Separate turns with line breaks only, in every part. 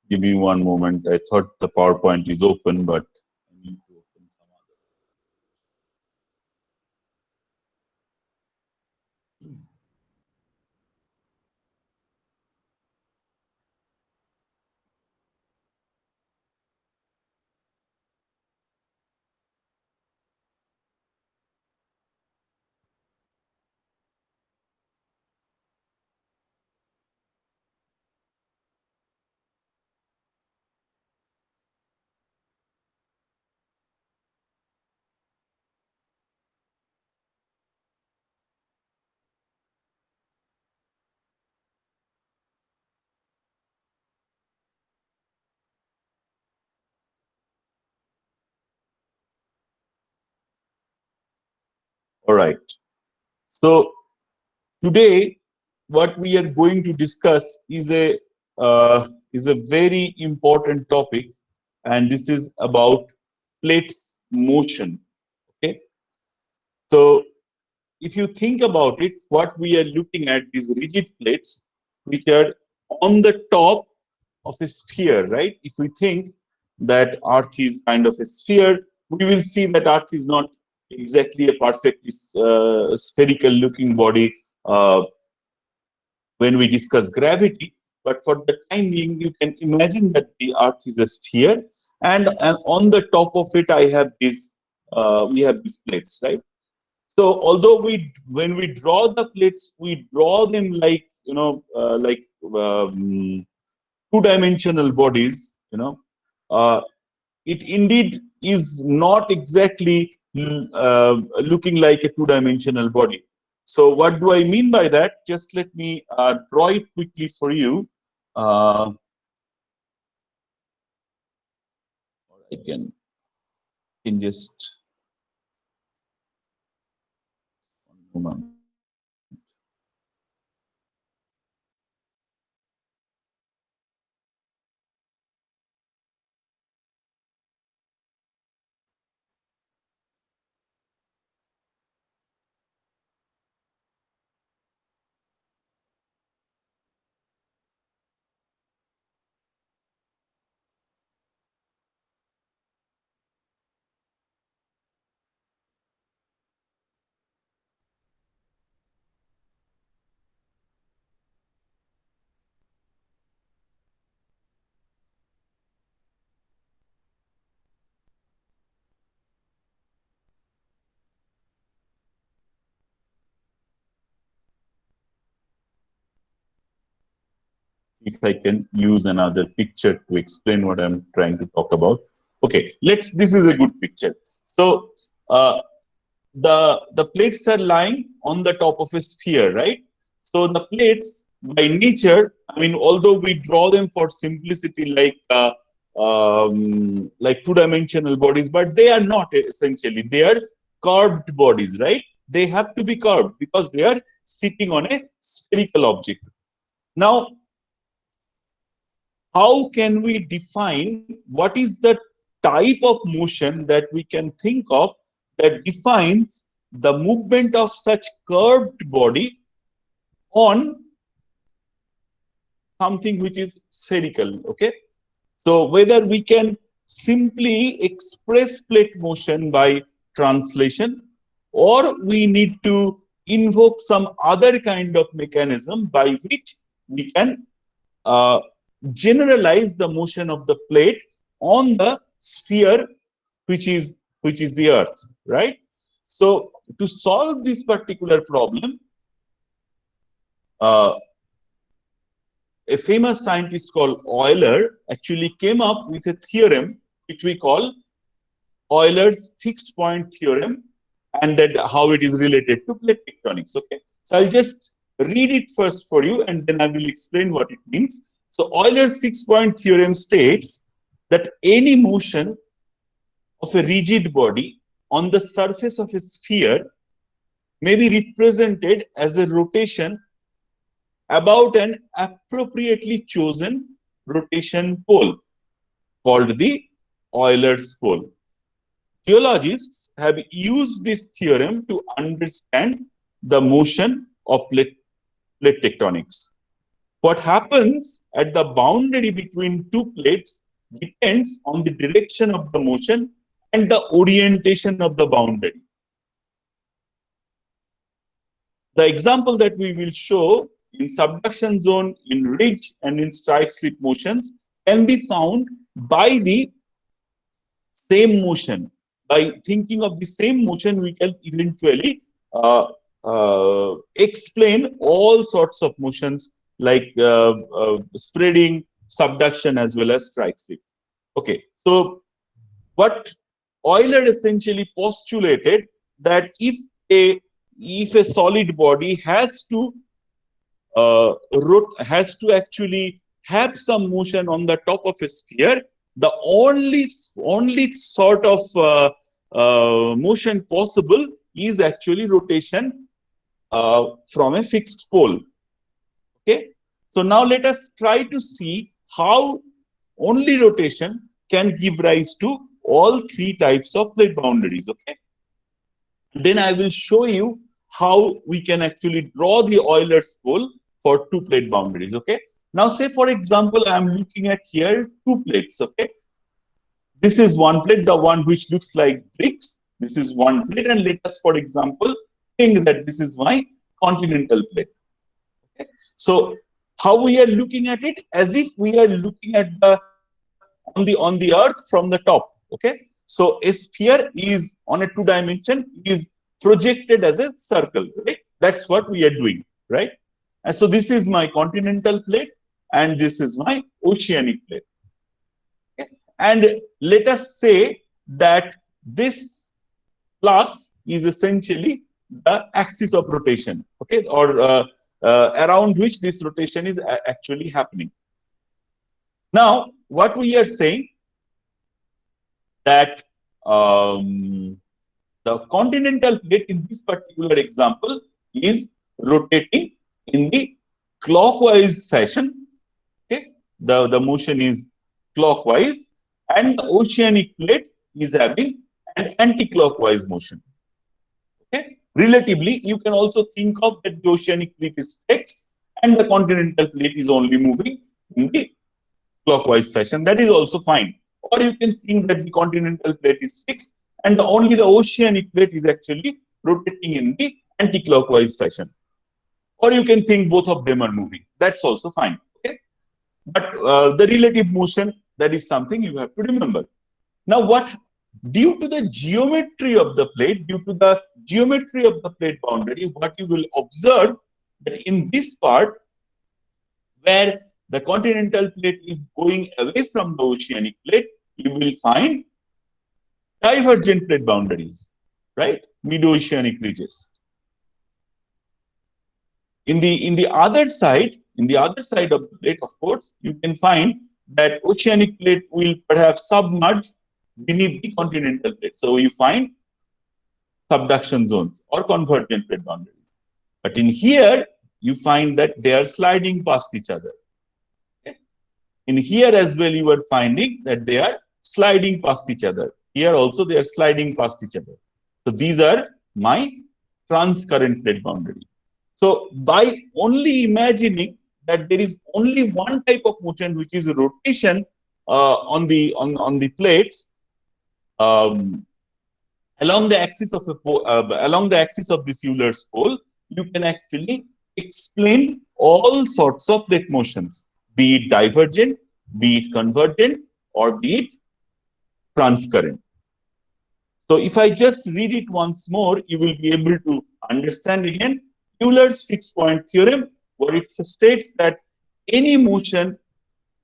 Give me one moment. I thought the PowerPoint is open, but I need to open some other. All right. So today, what we are going to discuss is a very important topic, and this is about plates motion. Okay. So if you think about it, what we are looking at is rigid plates, which are on the top of a sphere, right? If we think that Earth is kind of a sphere, we will see that Earth is not exactly a perfectly spherical looking body when we discuss gravity. But for the time being, you can imagine that the Earth is a sphere, and on the top of it, we have these plates, right? So although when we draw the plates, we draw them like like two-dimensional bodies. Uh, it indeed is not exactly looking like a two-dimensional body. So what do I mean by that? Just let me draw it quickly for you. Uh, I can just one moment. If I can use another picture to explain what I'm trying to talk about. Okay, this is a good picture. So uh, the plates are lying on the top of a sphere, right? So the plates by nature, I mean, although we draw them for simplicity like two-dimensional bodies, but they are not essentially. They are curved bodies, right? They have to be curved because they are sitting on a spherical object. Now, how can we define what is the type of motion that we can think of that defines the movement of such curved body on something which is spherical? Okay, so whether we can simply express plate motion by translation, or we need to invoke some other kind of mechanism by which we can uh, generalize the motion of the plate on the sphere, which is the Earth, right? So to solve this particular problem, uh, a famous scientist called Euler actually came up with a theorem which we call Euler's fixed point theorem, and that how it is related to plate tectonics. Okay, so I'll just read it first for you, and then I will explain what it means. So Euler's fixed point theorem states that any motion of a rigid body on the surface of a sphere may be represented as a rotation about an appropriately chosen rotation pole called the Euler's pole. Geologists have used this theorem to understand the motion of plate tectonics. what happens at the boundary between two plates depends on the direction of the motion and the orientation of the boundary. The example that we will show in subduction zone, in ridge, and in strike slip motions can be found by the same motion. By thinking of the same motion, we can eventually explain all sorts of motions like spreading, subduction, as well as strike slip. Okay, so what Euler essentially postulated, that if a solid body has to actually have some motion on the top of a sphere, the only sort of motion possible is actually rotation from a fixed pole. Okay, so now let us try to see how only rotation can give rise to all three types of plate boundaries. Okay, then I will show you how we can actually draw the Euler's pole for two plate boundaries. Okay, now say for example I am looking at here two plates. Okay, this is one plate, the one which looks like bricks. This is one plate, and let us for example think that this is my continental plate. Okay, so how we are looking at it, as if we are looking at the on the earth from the top. Okay, so a sphere is on a two dimension is projected as a circle, right? That's what we are doing, right? And so this is my continental plate and this is my oceanic plate. Okay? And let us say that this plus is essentially the axis of rotation, okay, or around which this rotation is actually happening. Now, what we are saying that the continental plate in this particular example is rotating in the clockwise fashion. Okay, the motion is clockwise, and the oceanic plate is having an anti-clockwise motion. Okay, relatively, you can also think of that the oceanic plate is fixed and the continental plate is only moving in the clockwise fashion. That is also fine. Or you can think that the continental plate is fixed and only the oceanic plate is actually rotating in the anti-clockwise fashion. Or you can think both of them are moving. That's also fine. Okay, but the relative motion, that is something you have to remember. Now, due to the geometry of the plate, due to the geometry of the plate boundary, what you will observe that in this part where the continental plate is going away from the oceanic plate, you will find divergent plate boundaries, right? Mid-oceanic ridges. In the other side of the plate, of course, you can find that oceanic plate will perhaps submerge beneath the continental plate. So you find subduction zones or convergent plate boundaries. But in here, you find that they are sliding past each other. Okay? In here as well, you are finding that they are sliding past each other. Here also, they are sliding past each other. So these are my transcurrent plate boundary. So by only imagining that there is only one type of motion, which is rotation on the plates along the axis of this Euler's pole, you can actually explain all sorts of plate motions, be it divergent, be it convergent, or be it transcurrent. So if I just read it once more, you will be able to understand again Euler's fixed point theorem, where it states that any motion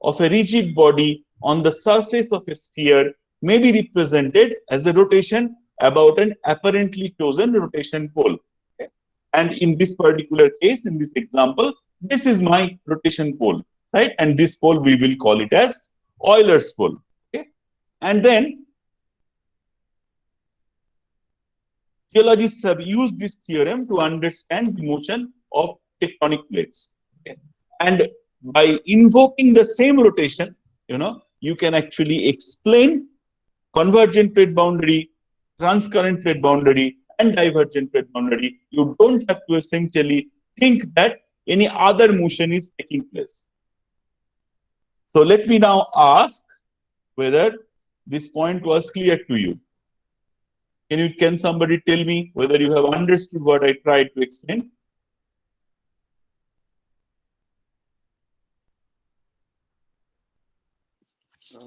of a rigid body on the surface of a sphere may be represented as a rotation about an apparently chosen rotation pole. Okay? And in this particular case, in this example, this is my rotation pole, right? And this pole we will call it as Euler's pole. Okay? And then geologists have used this theorem to understand the motion of tectonic plates. Okay? And by invoking the same rotation, you can actually explain convergent plate boundary, transcurrent plate boundary, and divergent plate boundary. You don't have to essentially think that any other motion is taking place. So let me now ask whether this point was clear to you. Can somebody tell me whether you have understood what I tried to explain?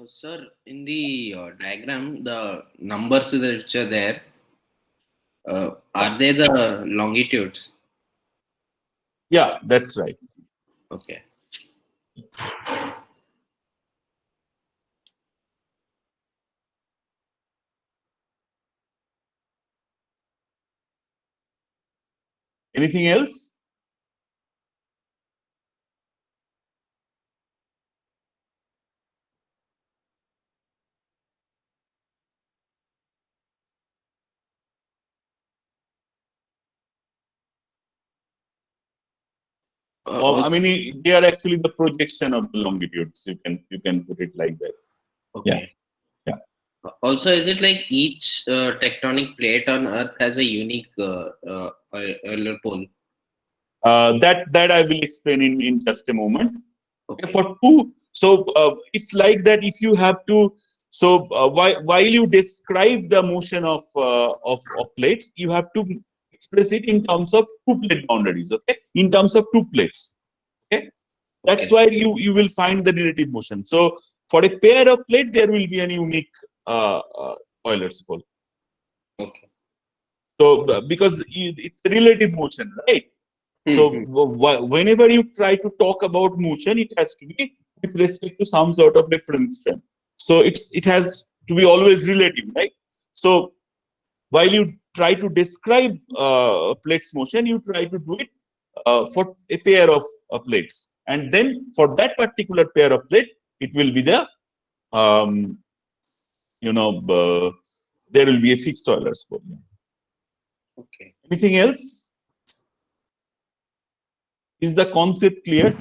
Sir, in the diagram, the numbers which are there, are they the longitudes?
Yeah, that's right.
Okay.
Anything else? I mean, they are actually the projection of the longitudes. You can put it like that. Yeah,
Okay.
yeah.
Also, is it like each tectonic plate on Earth has a unique Euler pole?
That I will explain in just a moment. Okay,
Okay.
for two, so it's like that. If you have to, so while you describe the motion of plates, you have to express it in terms of two plate boundaries. Okay, in terms of two plates. Okay, that's
Okay.
why you will find the relative motion. So for a pair of plate, there will be a unique Euler's pole.
Okay.
So because it's a relative motion, right? So whenever you try to talk about motion, it has to be with respect to some sort of reference frame. So it has to be always relative, right? So while you try to describe plates motion, you try to do it for a pair of plates, and then for that particular pair of plate, it will be the um, there will be a fixed Euler's pole.
Okay.
Anything else? Is the concept clear?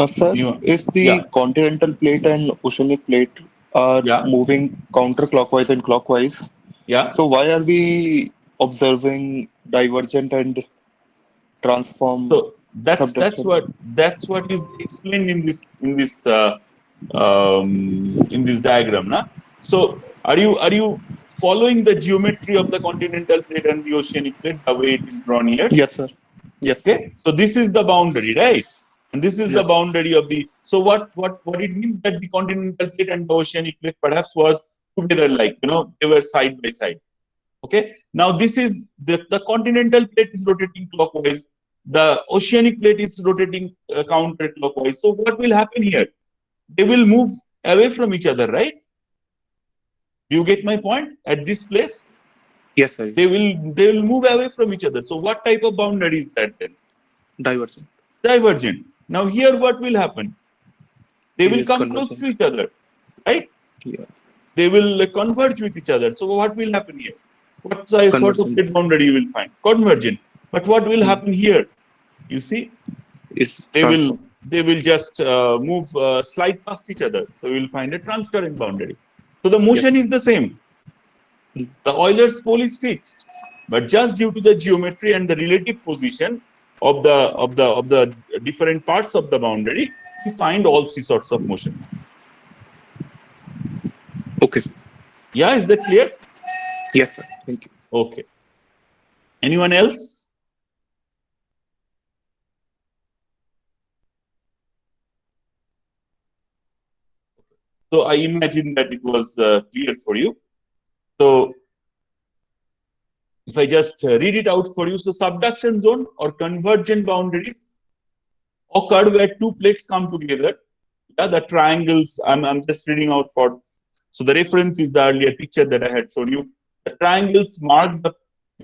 Sir,
Anyone?
if
Yeah,
the continental plate and oceanic plate are
yeah,
moving counterclockwise and clockwise,
yeah.
so why are we observing divergent and transform
So
subduction?
that's what is explained in this diagram, na? So are you following the geometry of the continental plate and the oceanic plate the way it is drawn here?
Yes, sir. Yes, sir.
Okay, so this is the boundary, right? And this is the
Yes.
boundary of the. So what it means that the continental plate and the oceanic plate perhaps was together, like they were side by side. Okay. Now this is the continental plate is rotating clockwise. The oceanic plate is rotating counterclockwise. So what will happen here? They will move away from each other, right? Do you get my point? At this place,
Yes, sir.
they
Yes.
will they will move away from each other. So what type of boundary is that then?
Divergent.
Divergent. Now here, what will happen? They
It
will
is
come close to
convergent.
each other, right?
Yeah.
They will converge with each other. So what will happen here? What sort of
Convergent.
plate boundary you will find? Convergent. But what will
Hmm.
happen here? You see,
Is
they will
transform.
they will just move slide past each other. So we will find a transcurrent boundary. So the
Yes,
motion
sir.
is the same.
Hmm.
The Euler's pole is fixed, but just due to the geometry and the relative position of the different parts of the boundary, you find all three sorts of motions.
Okay.
Yeah, is that clear?
Yes, sir. Thank you.
Okay. Anyone else? So I imagine that it was clear for you. So if I just read it out for you, so subduction zone or convergent boundaries occur where two plates come together. Yeah, the triangles, I'm just reading out for, so the reference is the earlier picture that I had shown you. The triangles mark the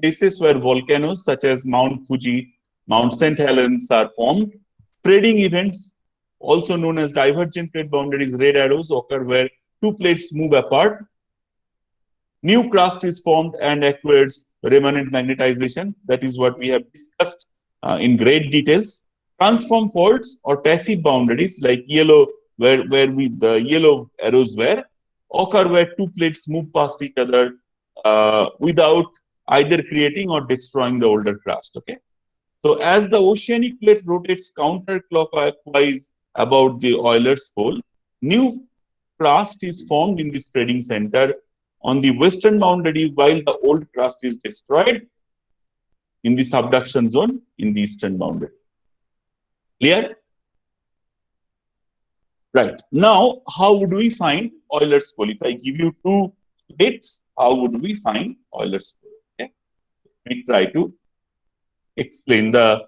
places where volcanoes such as Mount Fuji, Mount St. Helens are formed. Spreading events, also known as divergent plate boundaries, red arrows, occur where two plates move apart. New crust is formed and acquires remnant magnetization. That is what we have discussed in great details. Transform faults or passive boundaries like yellow, where the yellow arrows were, occur where two plates move past each other without either creating or destroying the older crust. Okay. So as the oceanic plate rotates counterclockwise about the Euler's pole, new crust is formed in the spreading center on the western boundary, while the old crust is destroyed in the subduction zone in the eastern boundary. Clear? Right. Now, how would we find Euler's pole? If I give you two plates, how would we find Euler's pole? Okay. We try to explain the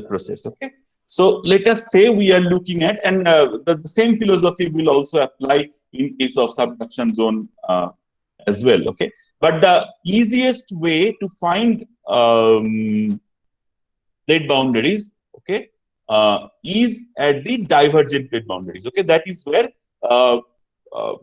process. Okay. So let us say we are looking at, and the same philosophy will also apply in case of subduction zone as well. Okay. But the easiest way to find plate boundaries, okay, is at the divergent plate boundaries. Okay. That is where uh, uh,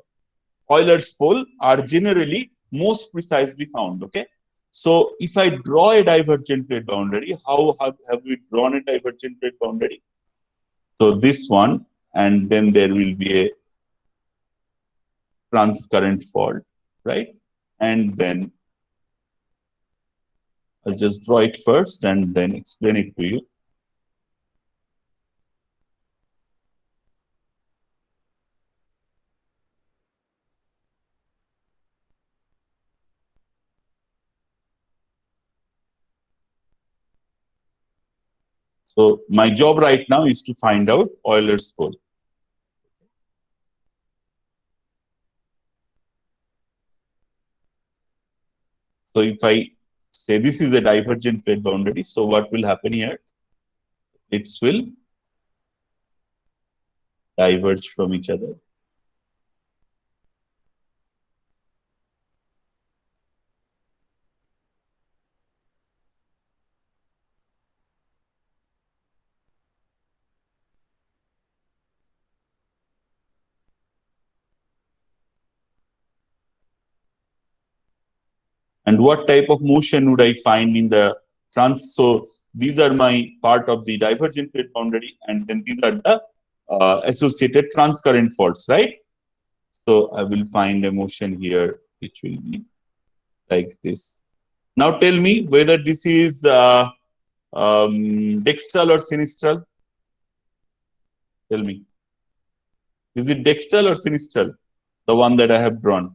Euler's pole are generally most precisely found. Okay. So if I draw a divergent plate boundary, how have we drawn a divergent plate boundary? So this one, and then there will be a transcurrent fault, right? And then I'll just draw it first and then explain it to you. So my job right now is to find out Euler's pole. So if I say this is a divergent plate boundary, so what will happen here? It will diverge from each other. And what type of motion would I find in the so these are my part of the divergent plate boundary, and then these are the associated transcurrent faults, right? So I will find a motion here, which will be like this. Now tell me whether this is dextral or sinistral. Tell me. Is it dextral or sinistral? The one that I have drawn.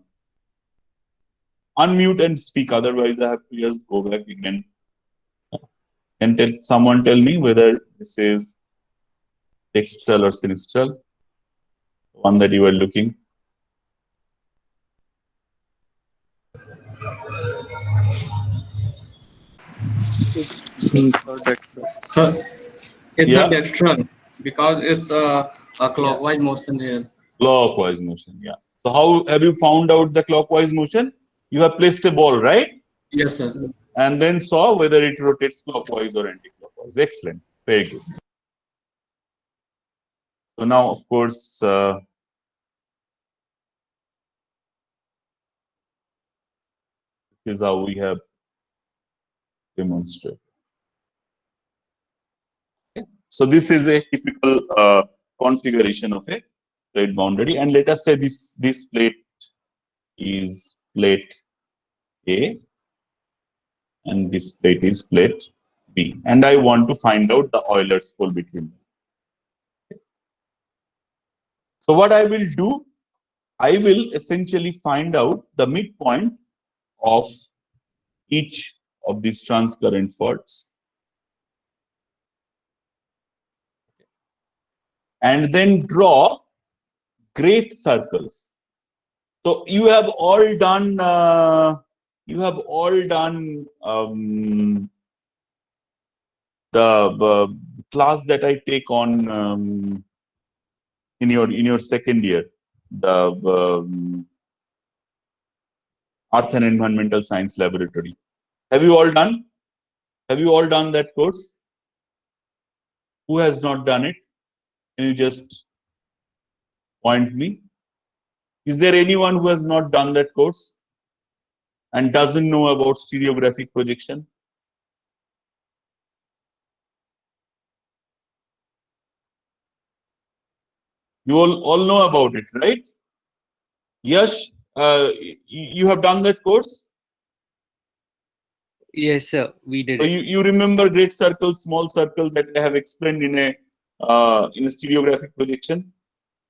Unmute and speak, otherwise I have to just go back again. Can someone tell me whether this is dextral or sinistral? One that you were looking.
So it's
Yeah.
a dextral because it's a clockwise motion here.
Clockwise motion, yeah. So how have you found out the clockwise motion? You have placed a ball, right?
Yes, sir.
And then saw whether it rotates clockwise or anti-clockwise. Excellent. Very good. So now, of course, this is how we have demonstrated. Okay. So this is a typical configuration of a plate boundary. And let us say this plate is plate A and this plate is plate B. And I want to find out the Euler's pole between them. So what I will do, I will essentially find out the midpoint of each of these transcurrent faults and then draw great circles. So you have all done the class that I take on in your second year, the Earth and Environmental Science Laboratory. Have you all done? Have you all done that course? Who has not done it? Can you just point me? Is there anyone who has not done that course and doesn't know about stereographic projection? You all know about it, right? Yash, you have done that course?
Yes, sir. We did
So
it.
you remember great circle, small circle that I have explained in a stereographic projection?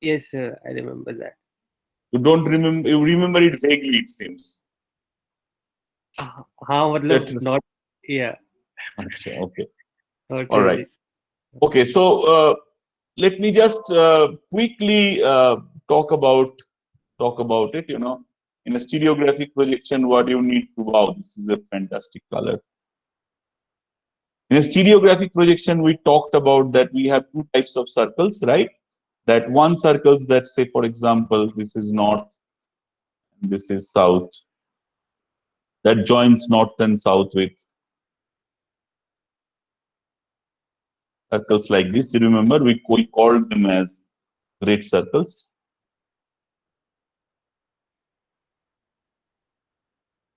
Yes, sir. I remember that.
You don't remember, you remember it vaguely, it seems.
हाँ मतलब
That
not yeah
Acha, okay.
not
All right.
really.
Okay, so let me just quickly talk about it. In a stereographic projection, what you need to, wow, this is a fantastic color. In a stereographic projection, we talked about that we have two types of circles, right? That one circles that say, for example, this is north, and this is south, that joins north and south with circles like this. You remember, we called them as great circles.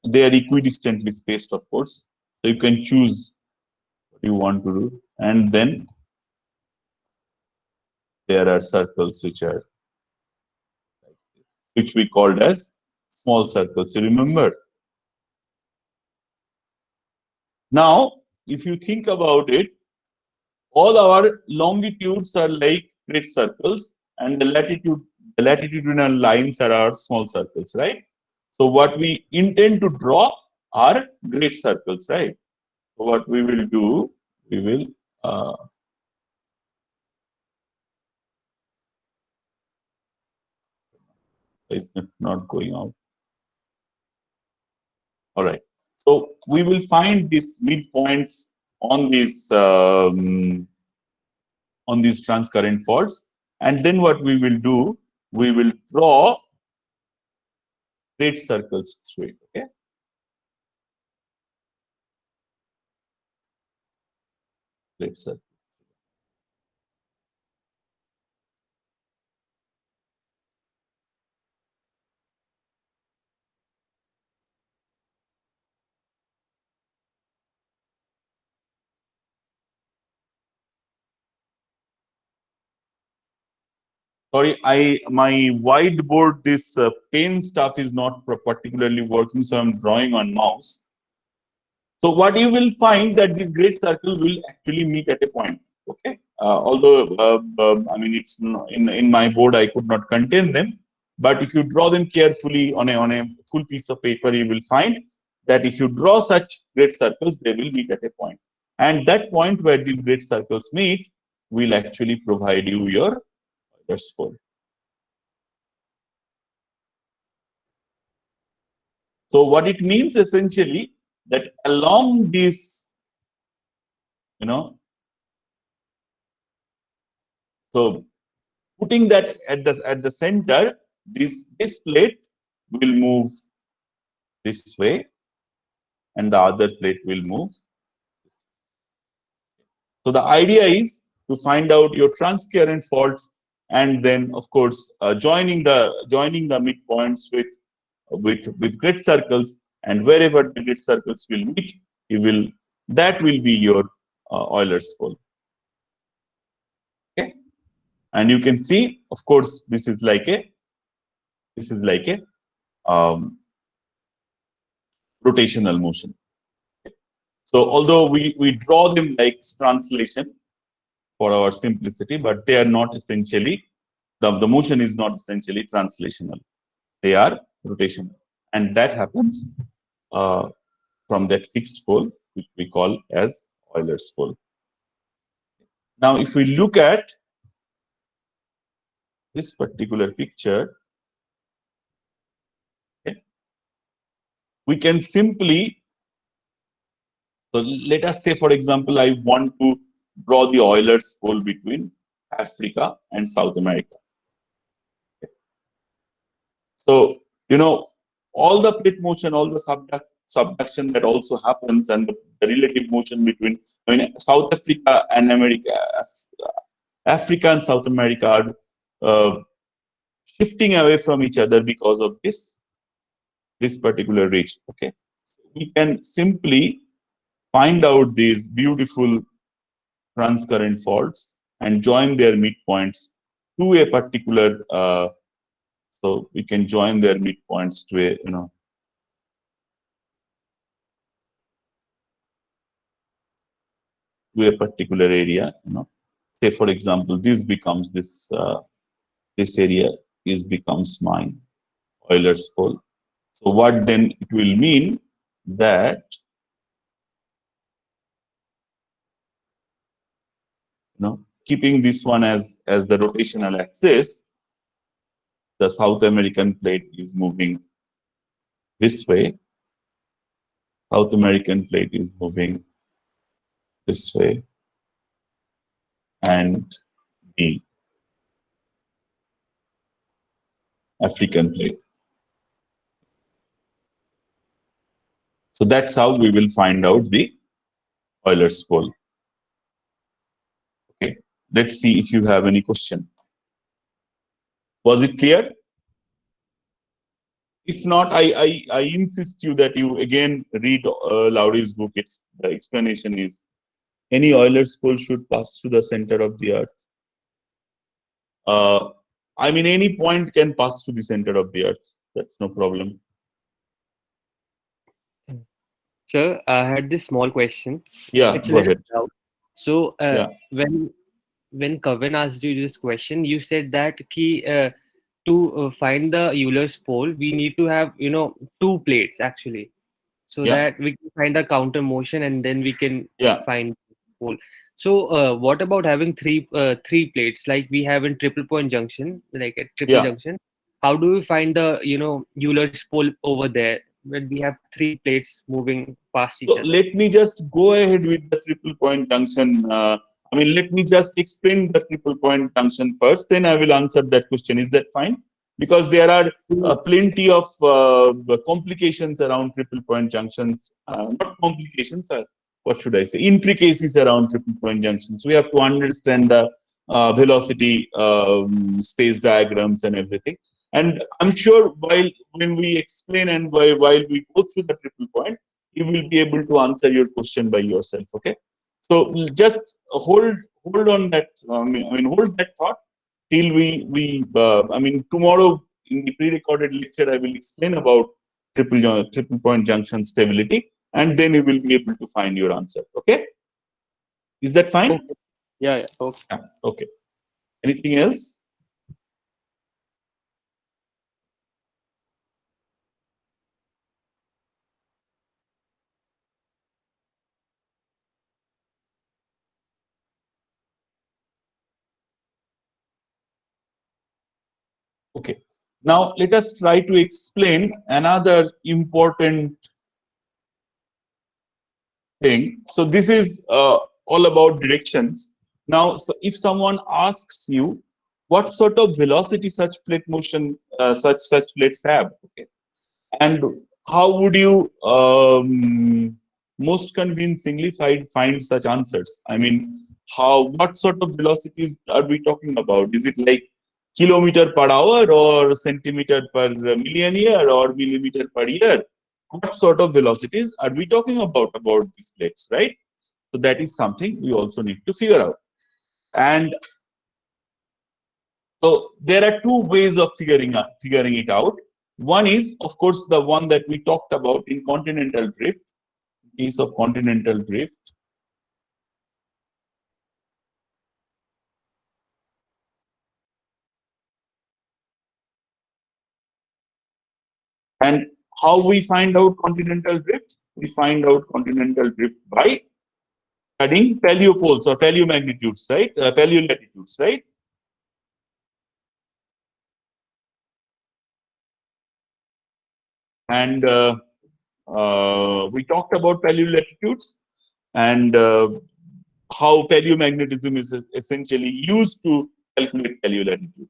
They are equidistantly spaced, of course. So you can choose what you want to do. And then there are circles which we called as small circles. You remember? Now, if you think about it, all our longitudes are like great circles, and the latitudinal lines are our small circles, right? So what we intend to draw are great circles, right? So what we will do, we will is not going out. All right. So we will find these midpoints on these transcurrent faults, and then what we will do, we will draw great circles through it. Okay. Great circle. Sorry, my whiteboard, this pen stuff is not particularly working, so I'm drawing on mouse. So what you will find that this great circle will actually meet at a point. Okay, although I mean it's in my board I could not contain them, but if you draw them carefully on a full piece of paper, you will find that if you draw such great circles, they will meet at a point, and that point where these great circles meet will actually provide you your Euler's pole. So what it means essentially that along this, so putting that at the center, this plate will move this way, and the other plate will move. So the idea is to find out your transcurrent faults, and then of course joining the midpoints with grid circles, and wherever the grid circles will meet, that will be your Euler's pole. Okay, and you can see, of course, this is like a rotational motion. So although we draw them like translation for our simplicity, but they are not essentially, the motion is not essentially translational. They are rotational. And that happens from that fixed pole, which we call as Euler's pole. Now, if we look at this particular picture, okay, we can simply, so let us say, for example, I want to draw the Euler's pole between Africa and South America. Okay. So, all the plate motion, all the subduction that also happens, and the relative motion between, South Africa and America, Africa and South America are shifting away from each other because of this particular region. Okay, so we can simply find out these beautiful transcurrent faults and join their midpoints to a particular. So we can join their midpoints to a to a particular area. Say for example, this becomes this area becomes my Euler's pole. So what then it will mean that keeping this one as the rotational axis, the South American plate is moving this way. South American plate is moving this way, and the African plate. So that's how we will find out the Euler's pole. Okay, let's see if you have any question. Was it clear? If not, I insist you that you again read Lowry's book. The explanation is any Euler's pole should pass through the center of the Earth. I mean, any point can pass through the center of the Earth. That's no problem.
Sir, I had this small question.
Yeah,
It's a
go
little
ahead.
doubt. So,
Yeah.
when Kavan asked you this question, you said that to find the Euler's pole, we need to have two plates actually, so
Yeah.
that we can find the counter motion and then we can
Yeah.
find the pole. So, what about having three plates like we have in triple point junction, like at triple
Yeah.
junction? How do we find the Euler's pole over there when we have three plates moving past each
So
other?
let me just go ahead with the triple point junction. Let me just explain the triple point junction first, then I will answer that question. Is that fine? Because there are plenty of complications around triple point junctions. Not complications, what should I say? Intricacies around triple point junctions. We have to understand the velocity space diagrams and everything. And I'm sure when we explain and while we go through the triple point, you will be able to answer your question by yourself. Okay, so just hold on that. Hold that thought till we. Tomorrow in the pre-recorded lecture, I will explain about triple point junction stability, and then you will be able to find your answer. Okay, is that fine?
Okay. Yeah. Okay.
Yeah, okay. Anything else? Okay. Now let us try to explain another important thing. So this is all about directions. Now, so if someone asks you what sort of velocity such plate motion, such plates have, okay, and how would you most convincingly find such answers? I mean, what sort of velocities are we talking about? Is it like kilometer per hour or centimeter per million year or millimeter per year? What sort of velocities are we talking about these plates, right? So that is something we also need to figure out. And so there are two ways of figuring it out. One is, of course, the one that we talked about in continental drift. In case of continental drift, and how we find out continental drift? We find out continental drift by studying paleopoles or paleomagnitudes, right? Paleolatitudes, right? And we talked about paleolatitudes and how paleomagnetism is essentially used to calculate paleolatitude.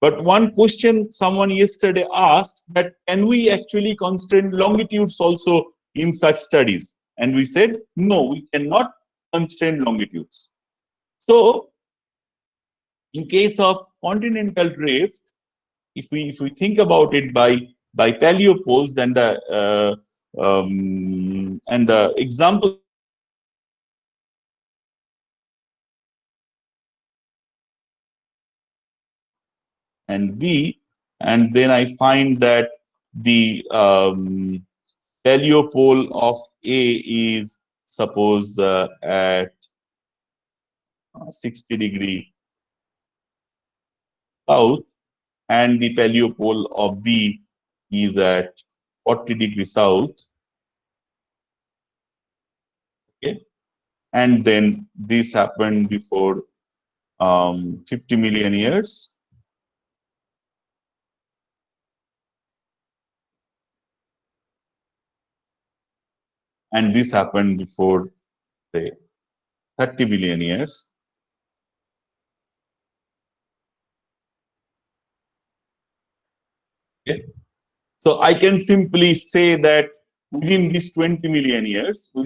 But one question someone yesterday asked that can we actually constrain longitudes also in such studies? And we said, no, we cannot constrain longitudes. So in case of continental drift, if we think about it by paleopoles, then the example and B, and then I find that the paleopole of A is suppose at 60° south, and the paleopole of B is at 40° south. Okay, and then this happened before 50 million years. And this happened before, say, 30 million years. Okay. So I can simply say that within these 20 million years, the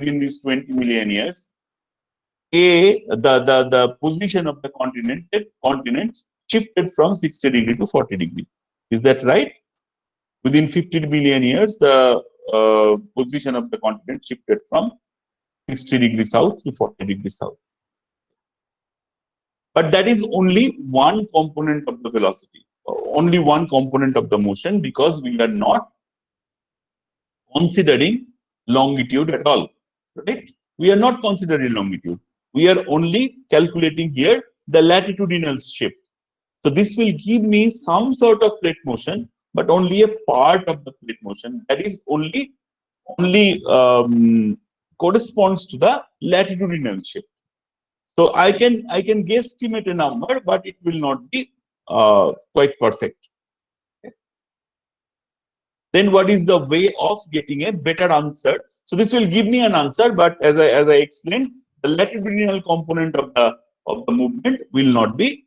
position of the continent shifted from 60° to 40°. Is that right? Within 50 billion years, the position of the continent shifted from 60° south to 40° south. But that is only one component of the velocity, only one component of the motion, because we are not considering longitude at all, right? We are not considering longitude. We are only calculating here the latitudinal shift. So this will give me some sort of plate motion, but only a part of the plate motion. That is only corresponds to the latitudinal shift. So I can guesstimate a number, but it will not be quite perfect. Then what is the way of getting a better answer? So this will give me an answer, but as I explained, the latitudinal component of the movement will not be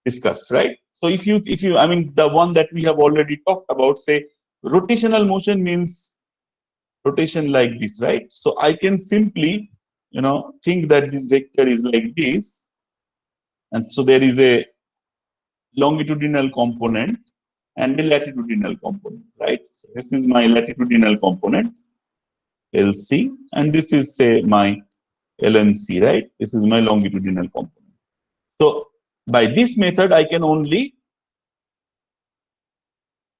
discussed, right? So if you I mean the one that we have already talked about, say rotational motion means rotation like this, right? So I can simply think that this vector is like this, and so there is a longitudinal component and a latitudinal component, right? So this is my latitudinal component, LC, and this is, say, my LNC, right? This is my longitudinal component. So by this method, I can only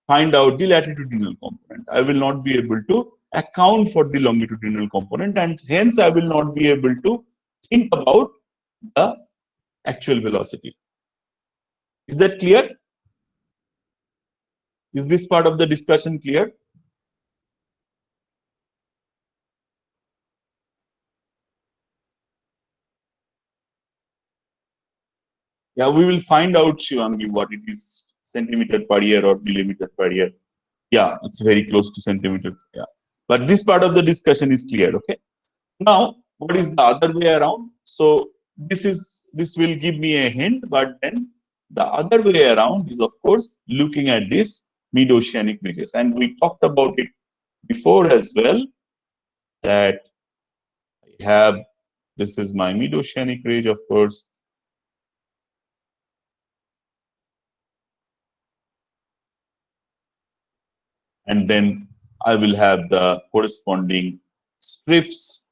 find out the latitudinal component. I will not be able to account for the longitudinal component, and hence I will not be able to think about the actual velocity. Is that clear? Is this part of the discussion clear? Yeah, we will find out, Shivangi, what it is, centimeter per year or millimeter per year. Yeah, it's very close to centimeter. Yeah, but this part of the discussion is clear. Okay. Now, what is the other way around? So this will give me a hint, but then the other way around is, of course, looking at this mid-oceanic ridges, and we talked about it before as well. That I have, this is my mid-oceanic ridge, of course. And then I will have the corresponding strips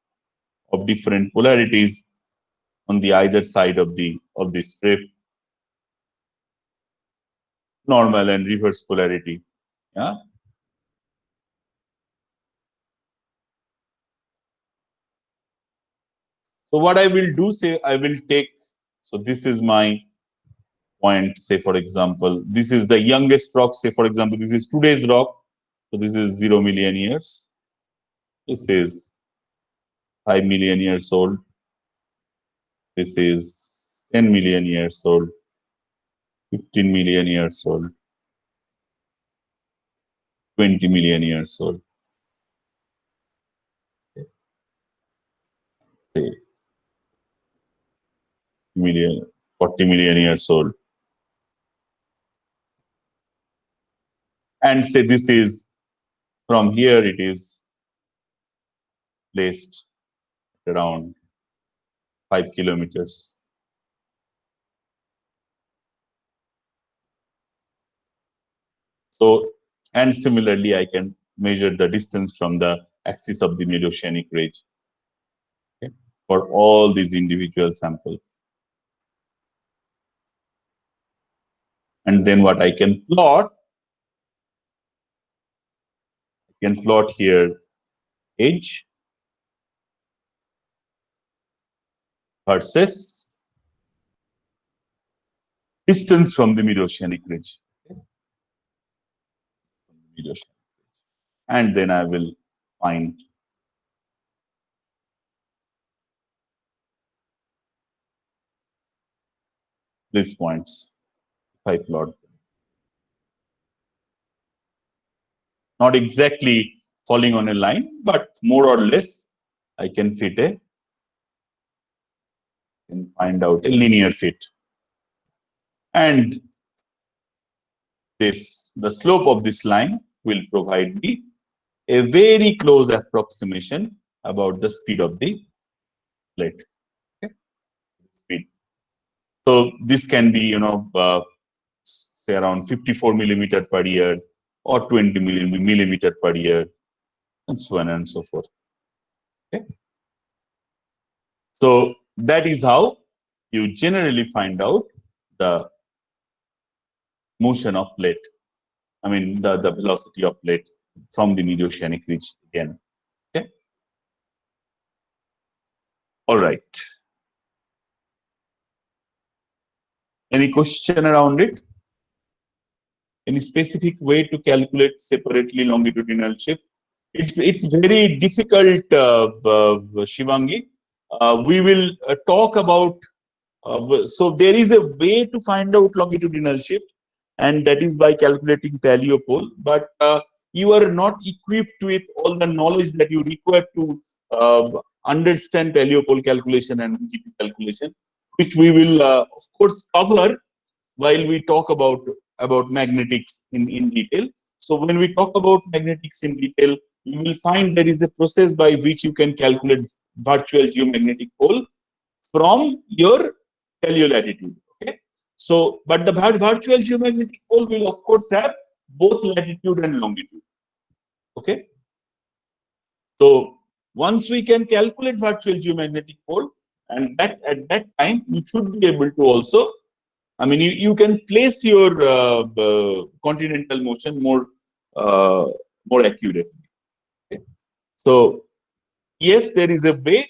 of different polarities on the either side of the strip, normal and reverse polarity. Yeah. So what I will do, say, I will take, so this is my point, say, for example, this is the youngest rock, say, for example, this is today's rock. So this is 0 million years. This is 5 million years old. This is 10 million years old, 15 million years old, 20 million years old. Say 40 million years old. And say this is, from here it is placed around 5 kilometers. So, and similarly, I can measure the distance from the axis of the mid-oceanic ridge, okay, for all these individual samples. And then what I can plot, here edge versus distance from the mid-oceanic ridge. And then I will find these points if I plot them. Not exactly falling on a line, but more or less I can find out a linear fit. And the slope of this line will provide me a very close approximation about the speed of the plate. Okay? Speed. So this can be, say around 54 millimeter per year or 20 millimeter per year, and so on and so forth. Okay? So that is how you generally find out the motion of plate. I mean, the velocity of plate from the mid-oceanic ridge again. Okay. All right. Any question around it? Any specific way to calculate separately longitudinal shift? It's very difficult, Shivangi. We will talk about. So there is a way to find out longitudinal shift, and that is by calculating paleopole. But you are not equipped with all the knowledge that you require to understand paleopole calculation and VGP calculation, which we will of course cover while we talk about magnetics in detail. So when we talk about magnetics in detail, you will find there is a process by which you can calculate virtual geomagnetic pole from your paleolatitude. Okay. So, but the virtual geomagnetic pole will of course have both latitude and longitude. Okay. So once we can calculate virtual geomagnetic pole, and that at that time you should be able to also, I mean, you can place your continental motion more accurately. Okay. So yes, there is a way,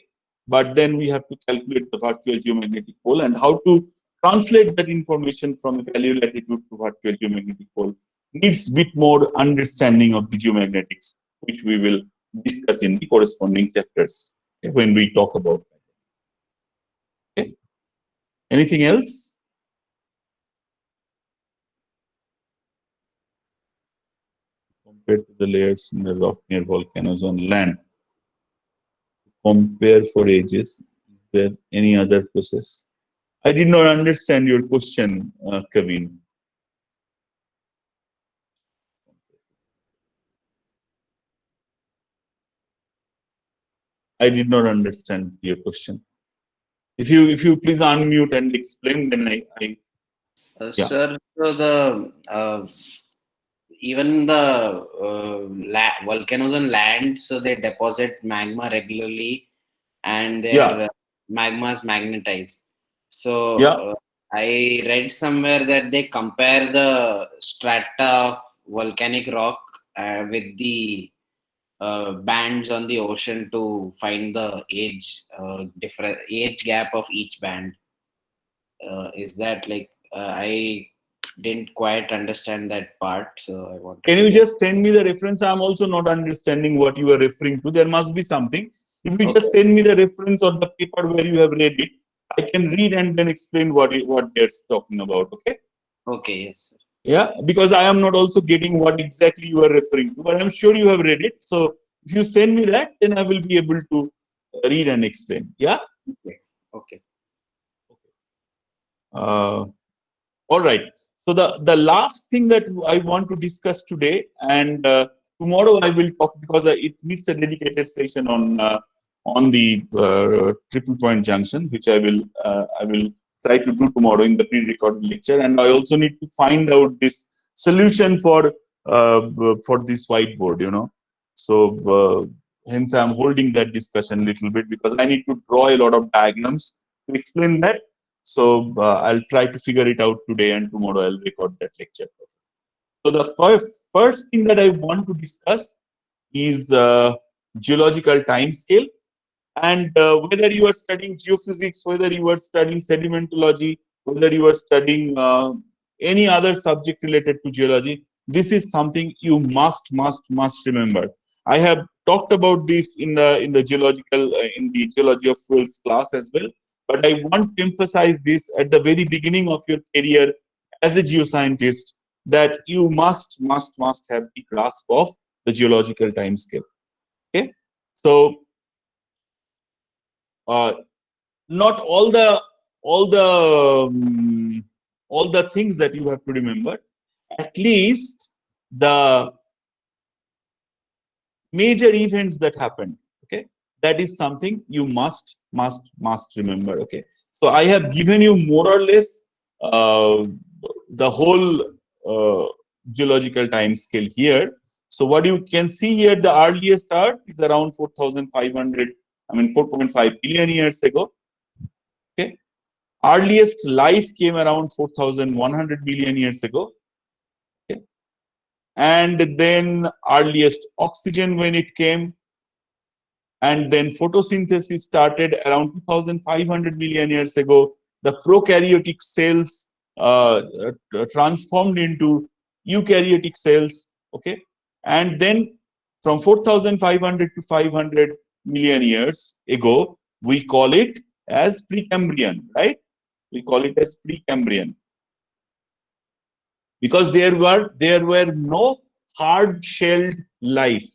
but then we have to calculate the virtual geomagnetic pole, and how to translate that information from paleolatitude to virtual geomagnetic pole needs a bit more understanding of the geomagnetics, which we will discuss in the corresponding chapters, okay, when we talk about that. Okay. Anything else? Compared to the layers in the rock near volcanoes on land. Compare for ages. Is there any other process? I did not understand your question, Kavin. I did not understand your question. If you please unmute and explain, then I yeah.
Sir, so the even the volcanoes on land, so they deposit magma regularly, and their magma is magnetized. So I read somewhere that they compare the strata of volcanic rock with the bands on the ocean to find the different age gap of each band. Is that like I didn't quite understand that part, so I want.
Can you just send me the reference? I'm also not understanding what you are referring to. There must be something. If you just send me the reference or the paper where you have read it, I can read and then explain what they're talking about. Okay.
Okay. Yes, sir.
Yeah, because I am not also getting what exactly you are referring to, but I'm sure you have read it. So if you send me that, then I will be able to read and explain. Yeah.
Okay.
All right. So the last thing that I want to discuss today, and tomorrow I will talk, because it needs a dedicated session on the triple point junction, which I will try to do tomorrow in the pre-recorded lecture. And I also need to find out this solution for this whiteboard. So hence I'm holding that discussion a little bit, because I need to draw a lot of diagrams to explain that. So I'll try to figure it out today, and tomorrow I'll record that lecture. So the first thing that I want to discuss is geological time scale. And whether you are studying geophysics, whether you are studying sedimentology, whether you are studying any other subject related to geology, this is something you must remember. I have talked about this in the geological in the geology of fluids class as well, but I want to emphasize this at the very beginning of your career as a geoscientist, that you must have the grasp of the geological time scale. Okay, so not all the all the things that you have to remember, at least the major events that happened. Okay, that is something you must remember. Okay, so I have given you more or less the whole geological time scale here. So what you can see here, the earliest Earth is around 4,500, I mean 4.5 billion years ago. Okay, earliest life came around 4,100 billion years ago. Okay, and then earliest oxygen when it came, and then photosynthesis started around 2,500 million years ago. The prokaryotic cells transformed into eukaryotic cells. Okay, and then from 4,500 to 500 million years ago, we call it as Precambrian, right? We call it as Precambrian because there were no hard-shelled life.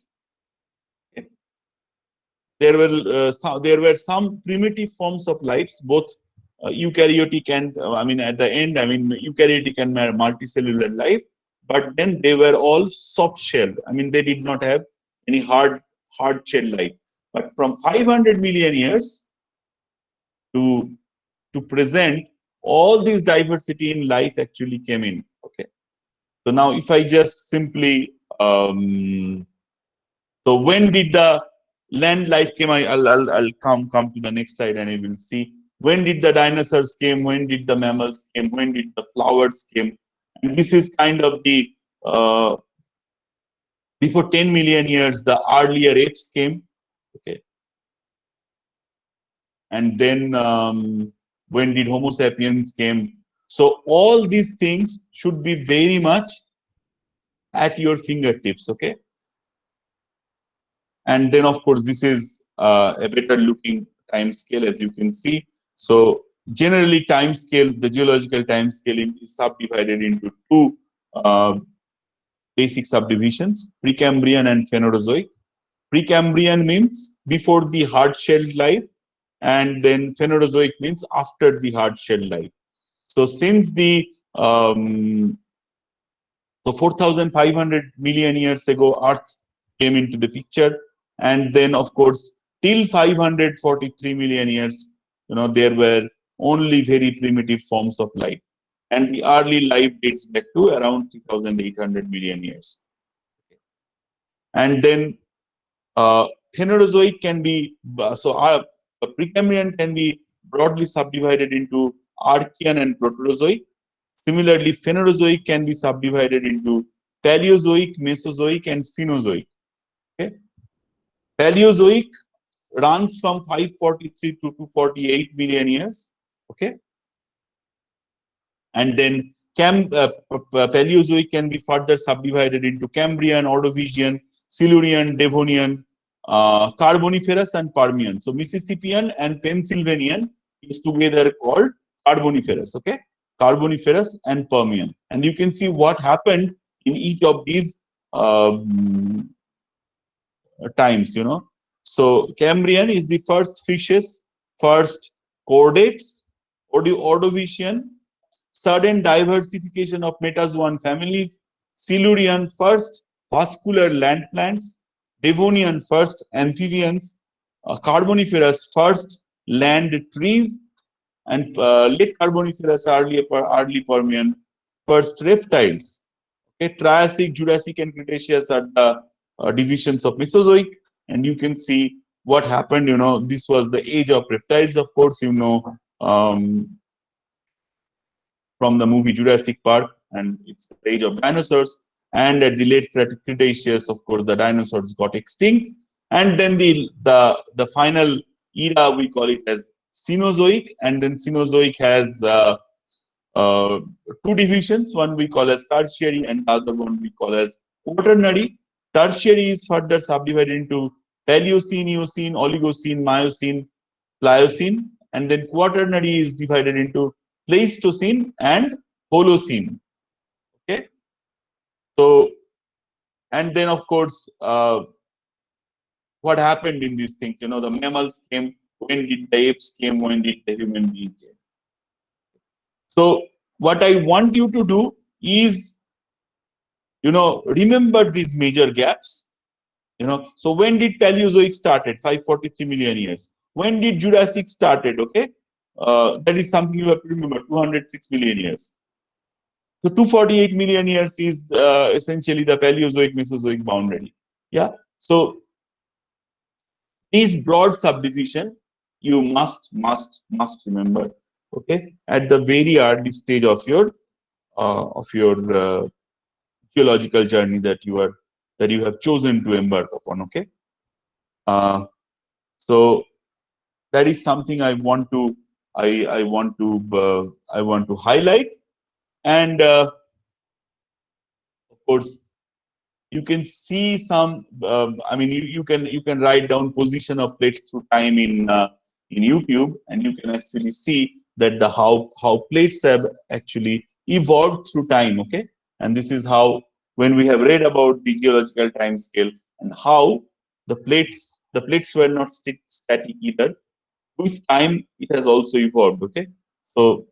There were some primitive forms of lives, both eukaryotic and I mean at the end, I mean eukaryotic and multicellular life, but then they were all soft shelled. I mean they did not have any hard shell life. But from 500 million years to present, all this diversity in life actually came in. Okay, so now if I just simply so when did the land life came? I'll come to the next slide and I will see when did the dinosaurs came, when did the mammals came, when did the flowers came, and this is kind of the before 10 million years the earlier apes came. Okay, and then when did Homo sapiens came? So all these things should be very much at your fingertips. Okay. And then, of course, this is a better looking time scale, as you can see. So generally, time scale, the geological time scale is subdivided into two basic subdivisions: Precambrian and Phanerozoic. Precambrian means before the hard-shelled life, and then Phanerozoic means after the hard-shelled life. So since the so 4,500 million years ago, Earth came into the picture. And then, of course, till 543 million years, there were only very primitive forms of life. And the early life dates back to around 3,800 million years. And then Phanerozoic can be, so Precambrian can be broadly subdivided into Archean and Proterozoic. Similarly, Phanerozoic can be subdivided into Paleozoic, Mesozoic, and Cenozoic. Okay? Paleozoic runs from 543 to 248 million years. Okay, and then Paleozoic can be further subdivided into Cambrian, Ordovician, Silurian, Devonian, Carboniferous, and Permian. So Mississippian and Pennsylvanian is together called Carboniferous. Okay, Carboniferous and Permian, and you can see what happened in each of these times. So Cambrian is the first fishes, first chordates, Ordovician, sudden diversification of metazoan families, Silurian first vascular land plants, Devonian first amphibians, Carboniferous first land trees, and late Carboniferous early Permian first reptiles. Okay, Triassic, Jurassic, and Cretaceous are the divisions of Mesozoic, and you can see what happened. This was the age of reptiles, of course, from the movie Jurassic Park, and it's the age of dinosaurs. And at the late Cretaceous, of course, the dinosaurs got extinct, and then the final era we call it as Cenozoic, and then Cenozoic has two divisions. One we call as Tertiary, and the other one we call as Quaternary. Tertiary is further subdivided into Paleocene, Eocene, Oligocene, Miocene, Pliocene, and then Quaternary is divided into Pleistocene and Holocene. Okay, so and then of course, what happened in these things? You know, the mammals came. When did the apes came? When did the human being came? So what I want you to do is, you know, remember these major gaps. You know, so when did Paleozoic started? 543 million years. When did Jurassic started? Okay, that is something you have to remember. 206 million years. So 248 million years is essentially the Paleozoic Mesozoic boundary. Yeah. So these broad subdivision you must remember. Okay, at the very early stage of your geological journey that you have chosen to embark upon. Okay, so that is something I want to highlight, and of course you can see some. I mean, you can write down position of plates through time in YouTube, and you can actually see that the how plates have actually evolved through time. Okay, and this is how, when we have read about the geological time scale and how the plates were not static either. With time, it has also evolved. Okay, so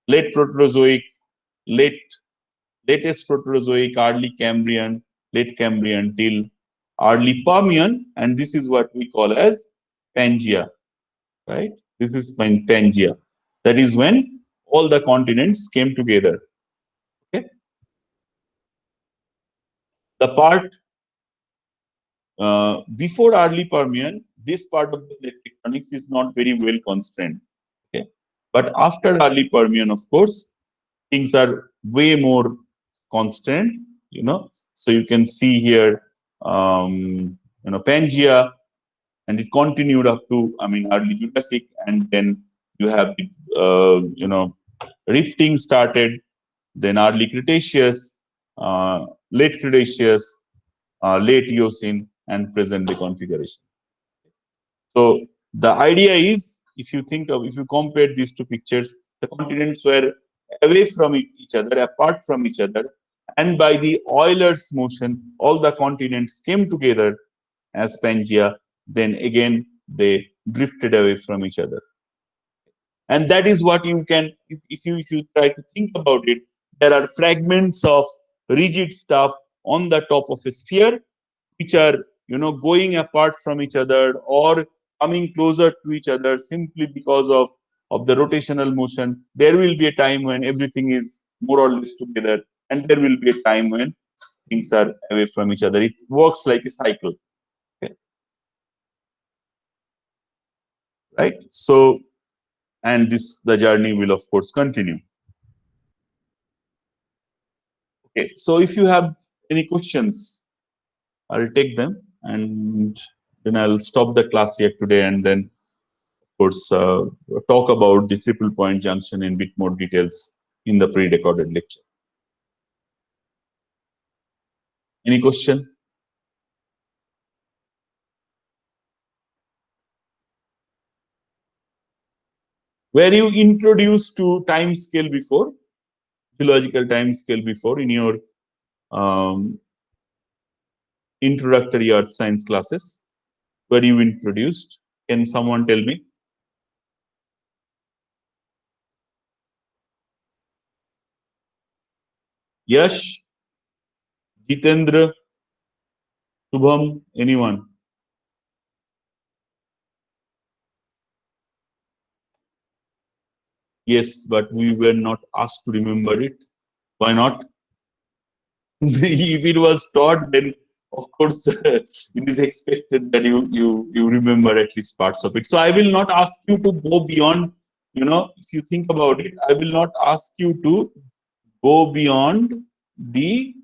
late Proterozoic, latest Proterozoic, early Cambrian, late Cambrian till early Permian, and this is what we call as Pangea, right? This is Pangea. That is when all the continents came together. Okay, the part before early Permian, this part of the plate tectonics is not very well constrained. Okay, but after early Permian, of course, things are way more constant, you know. So you can see here, Pangea, and it continued up to, I mean, early Jurassic, and then you have rifting started, then early Cretaceous, late Cretaceous, late Eocene, and present day configuration. So the idea is, if you compare these two pictures, the continents were away from each other, apart from each other, and by the Euler's motion, all the continents came together as Pangea. Then again, they drifted away from each other, and that is what you can, if you try to think about it, there are fragments of rigid stuff on the top of a sphere, which are, going apart from each other or coming closer to each other simply because of the rotational motion. There will be a time when everything is more or less together, and there will be a time when things are away from each other. It works like a cycle. Okay. Right? So, and the journey will of course continue. Okay, so if you have any questions, I'll take them, and then I'll stop the class here today, and then of course talk about the triple point junction in bit more details in the pre-recorded lecture. Any question? Were you introduced to time scale before, geological time scale before, in your introductory earth science classes? Were you introduced? Can someone tell me? Yash, Jitendra, Shubham, anyone? Yes, but we were not asked to remember it. Why not? If it was taught, then of course it is expected that you remember at least parts of it. So I will not ask you to go beyond, if you think about it, I will not ask you to go beyond the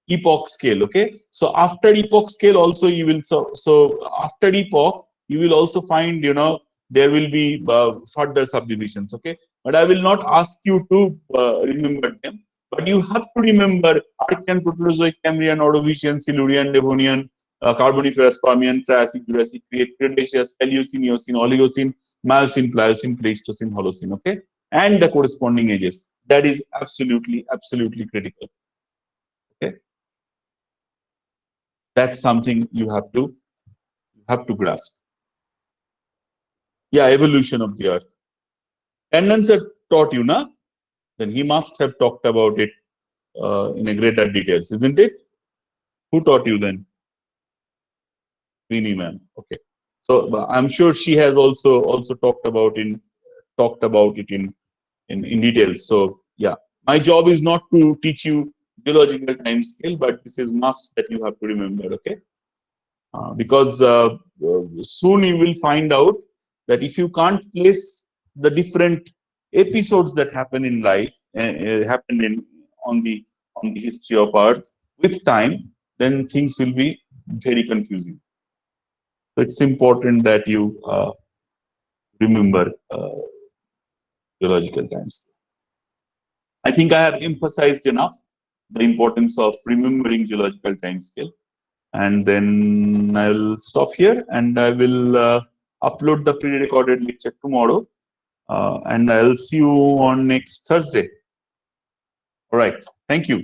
epoch scale. Okay, so after epoch scale also you will, so after epoch you will also find, there will be further subdivisions. Okay, but I will not ask you to remember them. But you have to remember Archean, Proterozoic, Cambrian, Ordovician, Silurian, Devonian, Carboniferous, Permian, Triassic, Jurassic, Cretaceous, Paleocene, Eocene, Oligocene, Miocene, Pliocene, Pleistocene, Holocene. Okay, and the corresponding ages. That is absolutely critical. Okay, that's something you have to grasp. Yeah, evolution of the Earth. Tandon sir taught you, na? Then he must have talked about it in a greater details, isn't it? Who taught you then? Vinny ma'am. Okay. So I'm sure she has also talked about it in detail. So yeah, my job is not to teach you geological time scale, but this is must that you have to remember. Okay, because soon you will find out that if you can't place the different episodes that happen in life, happen on the history of Earth with time, then things will be very confusing. So it's important that you remember geological times. I think I have emphasized enough the importance of remembering geological timescale. And then I'll stop here and I will upload the pre-recorded lecture tomorrow. And I'll see you on next Thursday. All right. Thank you.